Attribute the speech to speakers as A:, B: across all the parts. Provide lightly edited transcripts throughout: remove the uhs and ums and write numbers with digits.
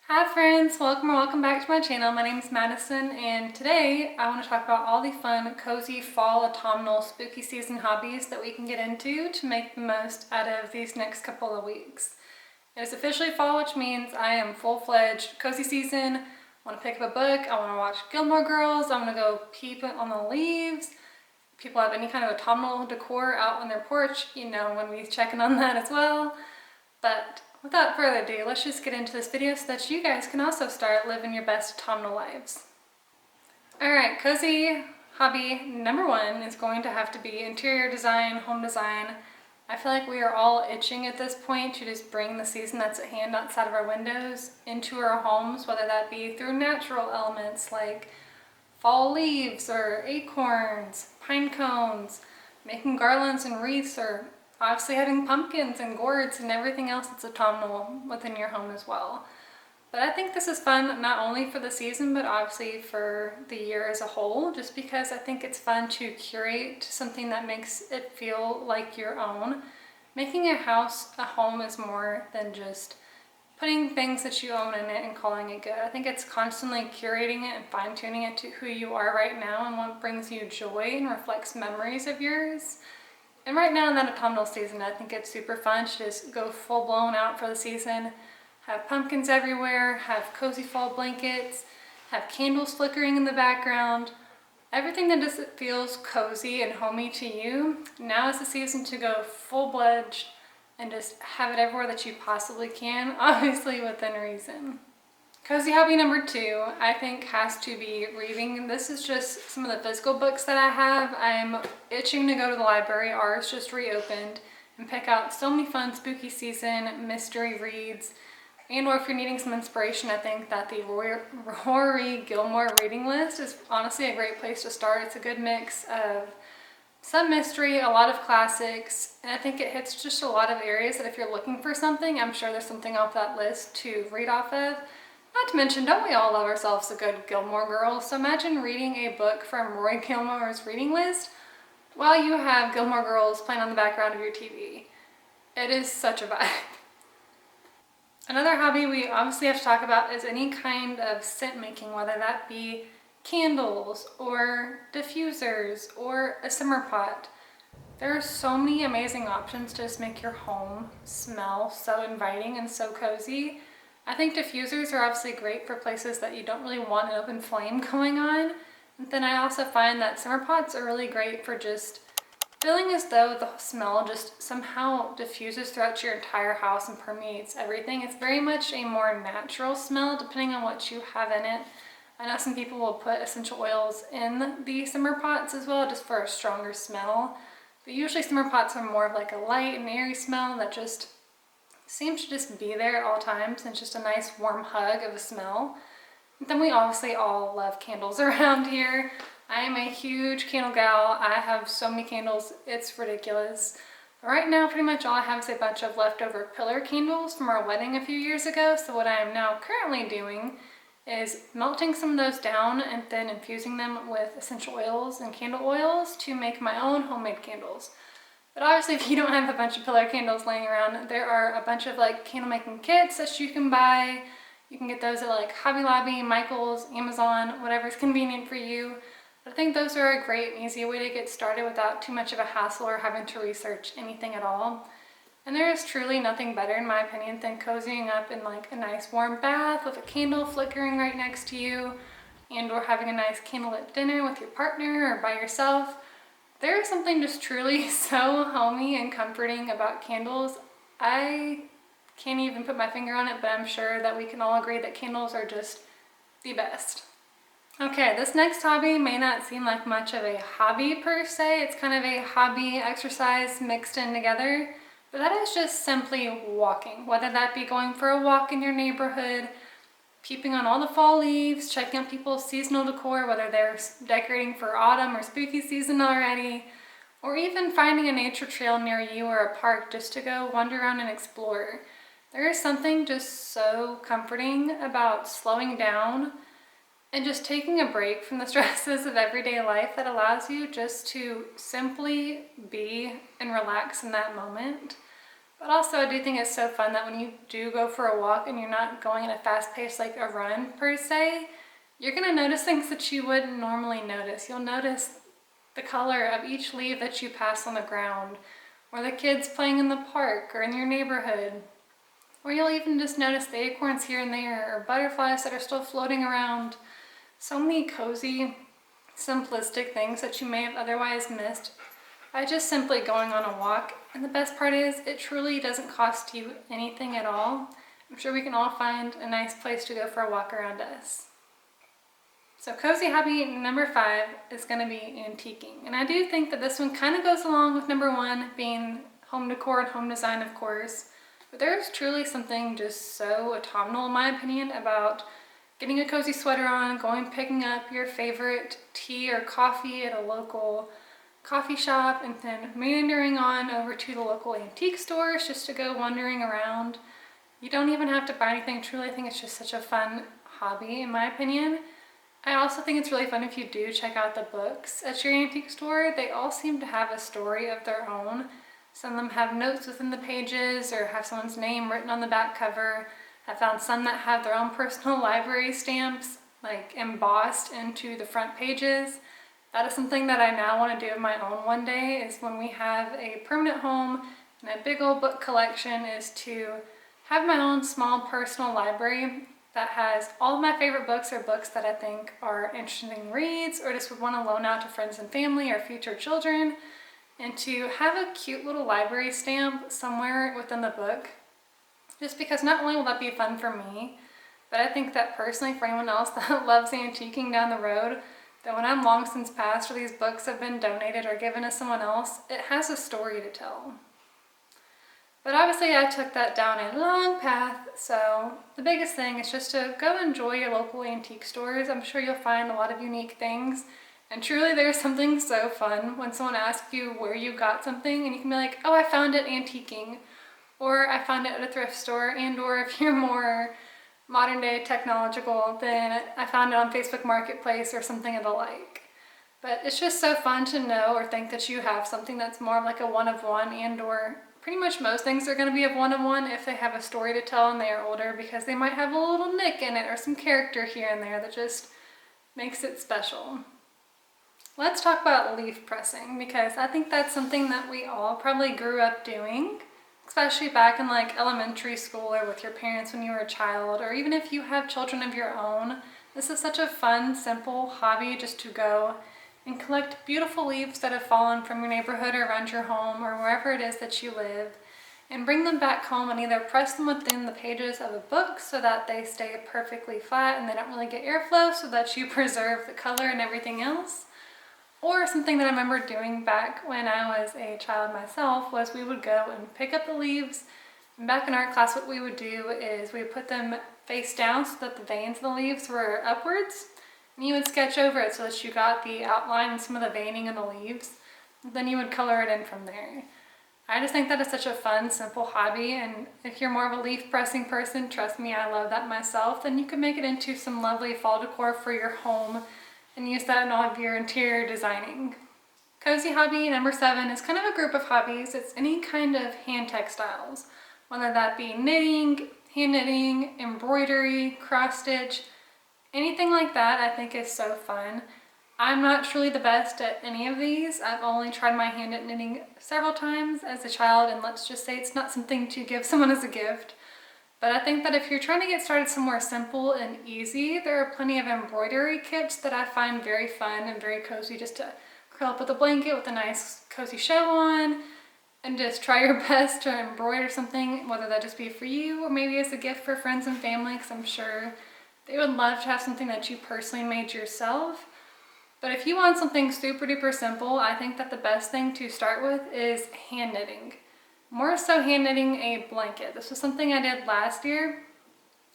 A: Hi friends, welcome or welcome back to my channel. My name is Madison and today I want to talk about all the fun, cozy, fall, autumnal, spooky season hobbies that we can get into to make the most out of these next couple of weeks. It is officially fall, which means I am full-fledged cozy season. I want to pick up a book, I want to watch Gilmore Girls, I want to go peep on the leaves. If people have any kind of autumnal decor out on their porch, you know, I'm going to be checking on that as well. But without further ado, let's just get into this video so that you guys can also start living your best autumnal lives. Alright, cozy hobby number one is going to have to be interior design, home design. I feel like we are all itching at this point to just bring the season that's at hand outside of our windows into our homes, whether that be through natural elements like fall leaves or acorns, pine cones, making garlands and wreaths, or obviously having pumpkins and gourds and everything else that's autumnal within your home as well. But I think this is fun not only for the season, but obviously for the year as a whole, just because I think it's fun to curate something that makes it feel like your own. Making a house a home is more than just putting things that you own in it and calling it good. I think it's constantly curating it and fine-tuning it to who you are right now and what brings you joy and reflects memories of yours. And right now in that autumnal season, I think it's super fun to just go full blown out for the season. Have pumpkins everywhere, have cozy fall blankets, have candles flickering in the background. Everything that just feels cozy and homey to you. Now is the season to go full-fledged and just have it everywhere that you possibly can, obviously within reason. Cozy hobby number two, I think, has to be reading. This is just some of the physical books that I have. I'm itching to go to the library. Ours just reopened, and pick out so many fun spooky season mystery reads. And or if you're needing some inspiration, I think that the Rory Gilmore reading list is honestly a great place to start. It's a good mix of some mystery, a lot of classics, and I think it hits just a lot of areas that if you're looking for something, I'm sure there's something off that list to read off of. Not to mention, don't we all love ourselves a good Gilmore Girl? So imagine reading a book from Rory Gilmore's reading list while you have Gilmore Girls playing on the background of your TV. It is such a vibe. Another hobby we obviously have to talk about is any kind of scent making, whether that be candles or diffusers or a simmer pot. There are so many amazing options to just make your home smell so inviting and so cozy. I think diffusers are obviously great for places that you don't really want an open flame going on. And then I also find that simmer pots are really great for just feeling as though the smell just somehow diffuses throughout your entire house and permeates everything. It's very much a more natural smell depending on what you have in it. I know some people will put essential oils in the simmer pots as well, just for a stronger smell. But usually simmer pots are more of like a light and airy smell that just seems to just be there at all times, and it's just a nice warm hug of a smell. And then we obviously all love candles around here. I am a huge candle gal. I have so many candles, it's ridiculous. But right now, pretty much all I have is a bunch of leftover pillar candles from our wedding a few years ago. So what I am now currently doing is melting some of those down and then infusing them with essential oils and candle oils to make my own homemade candles. But obviously if you don't have a bunch of pillar candles laying around, there are a bunch of like candle making kits that you can buy. You can get those at like Hobby Lobby, Michael's, Amazon, whatever's convenient for you. But I think those are a great and easy way to get started without too much of a hassle or having to research anything at all. And there is truly nothing better, in my opinion, than cozying up in like a nice warm bath with a candle flickering right next to you, and or having a nice candlelit dinner with your partner or by yourself. There is something just truly so homey and comforting about candles. I can't even put my finger on it, but I'm sure that we can all agree that candles are just the best. Okay, this next hobby may not seem like much of a hobby per se. It's kind of a hobby exercise mixed in together, but that is just simply walking. Whether that be going for a walk in your neighborhood, peeping on all the fall leaves, checking out people's seasonal decor, whether they're decorating for autumn or spooky season already, or even finding a nature trail near you or a park just to go wander around and explore. There is something just so comforting about slowing down and just taking a break from the stresses of everyday life that allows you just to simply be and relax in that moment. But also I do think it's so fun that when you do go for a walk and you're not going at a fast pace like a run per se, you're gonna notice things that you wouldn't normally notice. You'll notice the color of each leaf that you pass on the ground, or the kids playing in the park or in your neighborhood. Or you'll even just notice the acorns here and there, or butterflies that are still floating around. So many cozy, simplistic things that you may have otherwise missed by just simply going on a walk. And the best part is, it truly doesn't cost you anything at all. I'm sure we can all find a nice place to go for a walk around us. So cozy hobby number 5 is going to be antiquing. And I do think that this one kind of goes along with number 1 being home decor and home design, of course. But there's truly something just so autumnal, in my opinion, about getting a cozy sweater on, going picking up your favorite tea or coffee at a local coffee shop, and then meandering on over to the local antique stores just to go wandering around. You don't even have to buy anything. Truly, I think it's just such a fun hobby, in my opinion. I also think it's really fun if you do check out the books at your antique store. They all seem to have a story of their own. Some of them have notes within the pages or have someone's name written on the back cover. I found some that have their own personal library stamps, like embossed into the front pages. That is something that I now want to do of my own one day, is when we have a permanent home and a big old book collection, is to have my own small personal library that has all of my favorite books, or books that I think are interesting reads or just would want to loan out to friends and family or future children, and to have a cute little library stamp somewhere within the book, just because not only will that be fun for me, but I think that personally for anyone else that loves antiquing down the road, that when I'm long since passed or these books have been donated or given to someone else, it has a story to tell. But obviously I took that down a long path, so the biggest thing is just to go enjoy your local antique stores. I'm sure you'll find a lot of unique things, and truly there's something so fun when someone asks you where you got something and you can be like, oh, I found it antiquing, or I found it at a thrift store, and or if you're more modern day technological, then I found it on Facebook Marketplace or something of the like. But it's just so fun to know or think that you have something that's more of like a one of one, and or pretty much most things are going to be of one of one if they have a story to tell and they are older, because they might have a little nick in it or some character here and there that just makes it special. Let's talk about leaf pressing, because I think that's something that we all probably grew up doing, especially back in like elementary school or with your parents when you were a child, or even if you have children of your own. This is such a fun, simple hobby, just to go and collect beautiful leaves that have fallen from your neighborhood or around your home or wherever it is that you live, and bring them back home and either press them within the pages of a book so that they stay perfectly flat and they don't really get airflow, so that you preserve the color and everything else. Or something that I remember doing back when I was a child myself was we would go and pick up the leaves, and back in art class what we would do is we would put them face down so that the veins of the leaves were upwards, and you would sketch over it so that you got the outline and some of the veining in the leaves. Then you would color it in from there. I just think that is such a fun, simple hobby, and if you're more of a leaf pressing person, trust me, I love that myself, then you can make it into some lovely fall decor for your home and use that in all of your interior designing. Cozy hobby number 7 is kind of a group of hobbies. It's any kind of hand textiles, whether that be knitting, hand knitting, embroidery, cross stitch, anything like that I think is so fun. I'm not truly the best at any of these. I've only tried my hand at knitting several times as a child, and let's just say it's not something to give someone as a gift. But I think that if you're trying to get started somewhere simple and easy, there are plenty of embroidery kits that I find very fun and very cozy, just to curl up with a blanket with a nice cozy show on and just try your best to embroider something, whether that just be for you or maybe as a gift for friends and family, because I'm sure they would love to have something that you personally made yourself. But if you want something super duper simple, I think that the best thing to start with is hand knitting. More so hand knitting a blanket. This was something I did last year,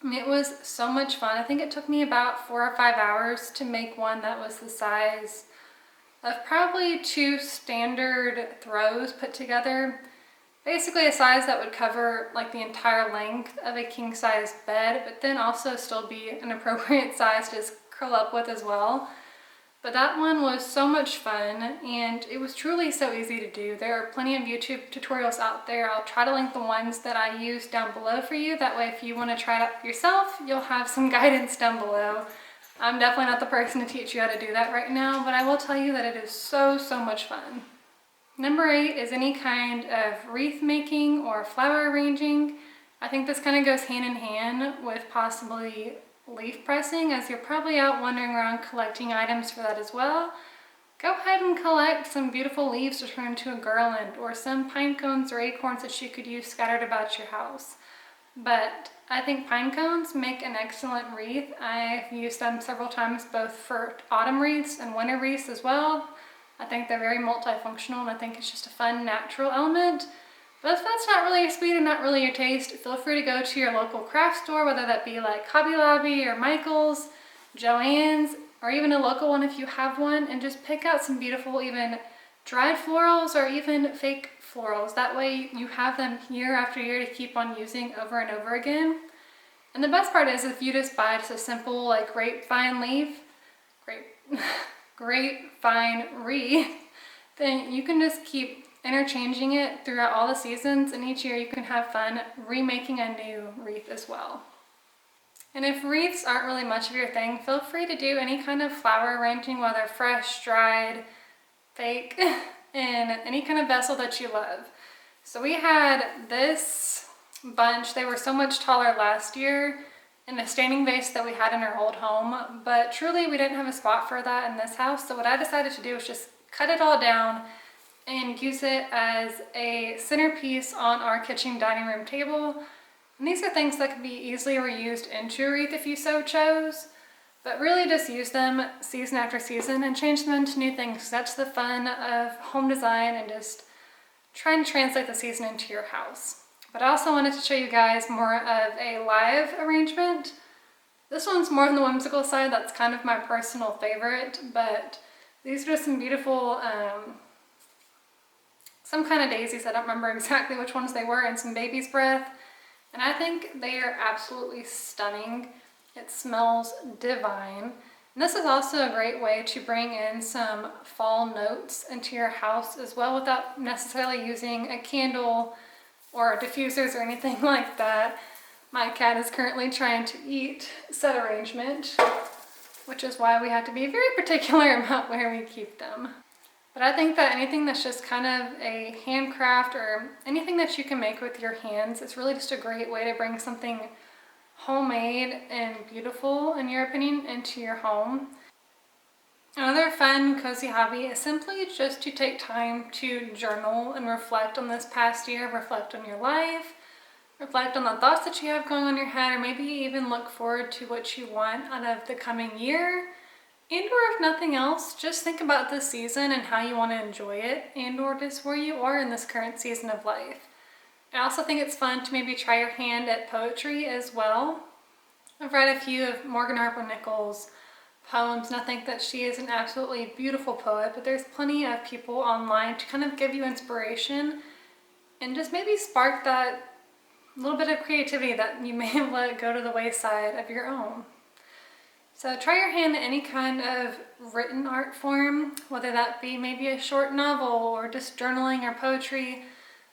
A: and it was so much fun. I think it took me about 4 or 5 hours to make one that was the size of probably 2 standard throws put together. Basically a size that would cover like the entire length of a king size bed, but then also still be an appropriate size to just curl up with as well. But that one was so much fun, and it was truly so easy to do. There are plenty of YouTube tutorials out there. I'll try to link the ones that I use down below for you. That way if you want to try it out yourself, you'll have some guidance down below. I'm definitely not the person to teach you how to do that right now, but I will tell you that it is so much fun. Number 8 is any kind of wreath making or flower arranging. I think this kind of goes hand in hand with possibly leaf pressing, as you're probably out wandering around collecting items for that as well. Go ahead and collect some beautiful leaves to turn into a garland, or some pine cones or acorns that you could use scattered about your house. But I think pine cones make an excellent wreath. I've used them several times, both for autumn wreaths and winter wreaths as well. I think they're very multifunctional, and I think it's just a fun natural element. But if that's not really your speed and not really your taste, feel free to go to your local craft store, whether that be like Hobby Lobby or Michael's, Joann's, or even a local one if you have one, and just pick out some beautiful even dried florals or even fake florals. That way you have them year after year to keep on using over and over again. And the best part is if you just buy just a simple like grapevine leaf, grapevine wreath, then you can just keep interchanging it throughout all the seasons, and each year you can have fun remaking a new wreath as well. And if wreaths aren't really much of your thing, feel free to do any kind of flower arranging, whether fresh, dried, fake, in any kind of vessel that you love. So we had this bunch. They were so much taller last year in a standing vase that we had in our old home, but truly we didn't have a spot for that in this house. So what I decided to do was just cut it all down and use it as a centerpiece on our kitchen dining room table. And these are things that can be easily reused into a wreath if you so chose, but really just use them season after season and change them into new things. That's the fun of home design, and just try and translate the season into your house. But I also wanted to show you guys more of a live arrangement. This one's more on the whimsical side. That's kind of my personal favorite, but these are just some beautiful some kind of daisies. I don't remember exactly which ones they were, and some baby's breath. And I think they are absolutely stunning. It smells divine. And this is also a great way to bring in some fall notes into your house as well, without necessarily using a candle or diffusers or anything like that. My cat is currently trying to eat said arrangement, which is why we have to be very particular about where we keep them. But I think that anything that's just kind of a handcraft, or anything that you can make with your hands, it's really just a great way to bring something homemade and beautiful, in your opinion, into your home. Another fun, cozy hobby is simply just to take time to journal and reflect on this past year, reflect on your life, reflect on the thoughts that you have going on in your head, or maybe even look forward to what you want out of the coming year. And or if nothing else, just think about this season and how you want to enjoy it, and or just where you are in this current season of life. I also think it's fun to maybe try your hand at poetry as well. I've read a few of Morgan Harper Nichols' poems, and I think that she is an absolutely beautiful poet, but there's plenty of people online to kind of give you inspiration and just maybe spark that little bit of creativity that you may have let go to the wayside of your own. So try your hand at any kind of written art form, whether that be maybe a short novel or just journaling or poetry,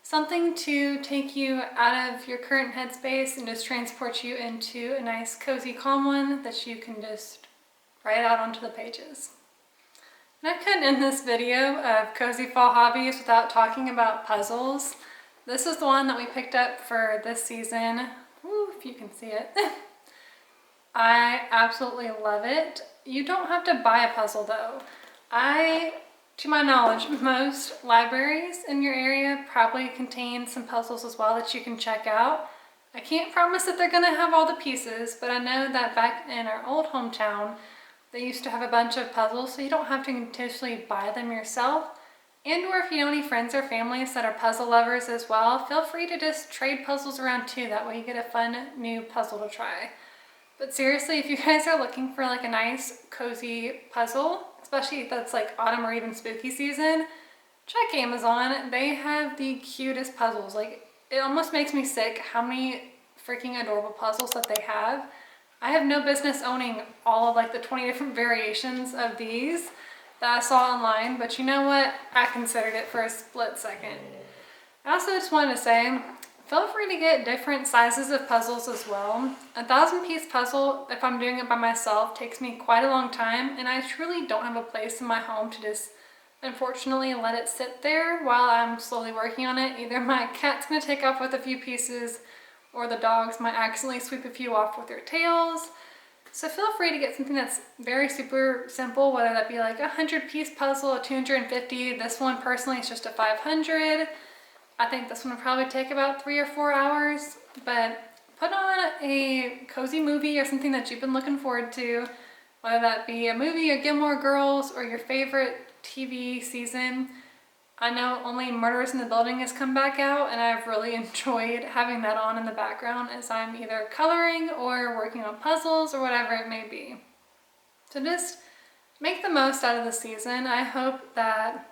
A: something to take you out of your current headspace and just transport you into a nice, cozy, calm one that you can just write out onto the pages. And I couldn't end this video of cozy fall hobbies without talking about puzzles. This is the one that we picked up for this season. Ooh, if you can see it. I absolutely love it. You don't have to buy a puzzle though. To my knowledge, most libraries in your area probably contain some puzzles as well that you can check out. I can't promise that they're gonna have all the pieces, but I know that back in our old hometown, they used to have a bunch of puzzles, so you don't have to intentionally buy them yourself. And or if you know any friends or families that are puzzle lovers as well, feel free to just trade puzzles around too. That way you get a fun new puzzle to try. But seriously, if you guys are looking for like a nice, cozy puzzle, especially if that's like autumn or even spooky season, check Amazon. They have the cutest puzzles. Like, it almost makes me sick how many freaking adorable puzzles that they have. I have no business owning all of like the 20 different variations of these that I saw online, but you know what? I considered it for a split second. I also just wanted to say, feel free to get different sizes of puzzles as well. A 1,000-piece puzzle, if I'm doing it by myself, takes me quite a long time, and I truly don't have a place in my home to just unfortunately let it sit there while I'm slowly working on it. Either my cat's gonna take off with a few pieces, or the dogs might accidentally sweep a few off with their tails. So feel free to get something that's very super simple, whether that be like a 100-piece puzzle, a 250. This one personally is just a 500. I think this one will probably take about 3 or 4 hours, but put on a cozy movie or something that you've been looking forward to, whether that be a movie or Gilmore Girls or your favorite TV season. I know only Murders in the Building has come back out, and I've really enjoyed having that on in the background as I'm either coloring or working on puzzles or whatever it may be. So just make the most out of the season. I hope that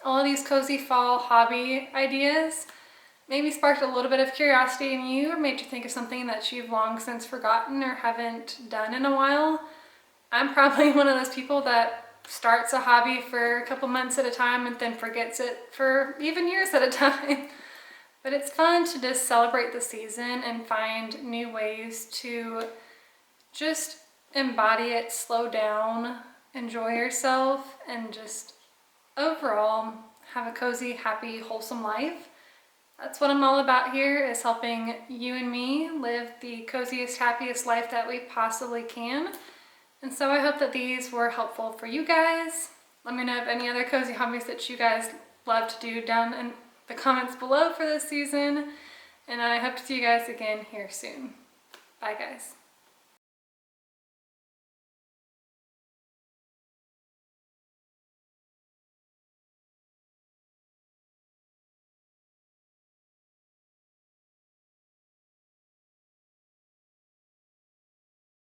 A: all of these cozy fall hobby ideas maybe sparked a little bit of curiosity in you, or made you think of something that you've long since forgotten or haven't done in a while. I'm probably one of those people that starts a hobby for a couple months at a time and then forgets it for even years at a time. But it's fun to just celebrate the season and find new ways to just embody it, slow down, enjoy yourself, and just overall have a cozy, happy, wholesome life. That's what I'm all about here, is helping you and me live the coziest, happiest life that we possibly can. And so I hope that these were helpful for you guys. Let me know of any other cozy hobbies that you guys love to do down in the comments below for this season. And I hope to see you guys again here soon. Bye guys.